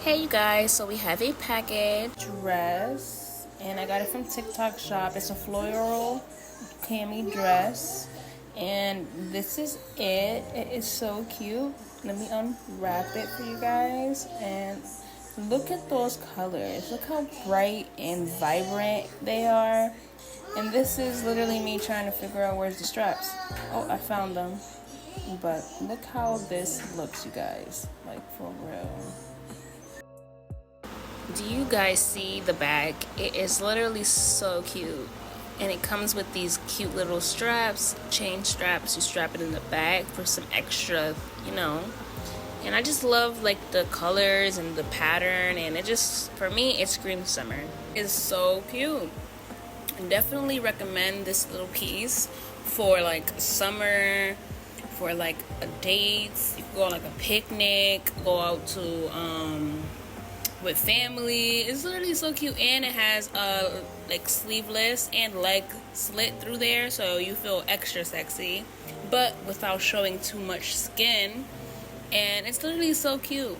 Hey you guys, so we have a package dress and I got it from TikTok shop. It's a floral cami dress and this is it. It is so cute. Let me unwrap it for you guys and look at those colors. Look how bright and vibrant they are. And this is literally me trying to figure out where's the straps. Oh, I found them. But look how this looks, you guys. Like, for real. Do you guys see the bag? It is literally so cute. And it comes with these cute little straps, chain straps. You strap it in the bag for some extra, you know. And I just love like the colors and the pattern. And it just, for me, it screams summer. It's so cute. I definitely recommend this little piece for like summer, for like a date. You can go on like a picnic, go out to with family. It's literally so cute, and it has like sleeveless and leg slit through there, so you feel extra sexy but without showing too much skin, and it's literally so cute.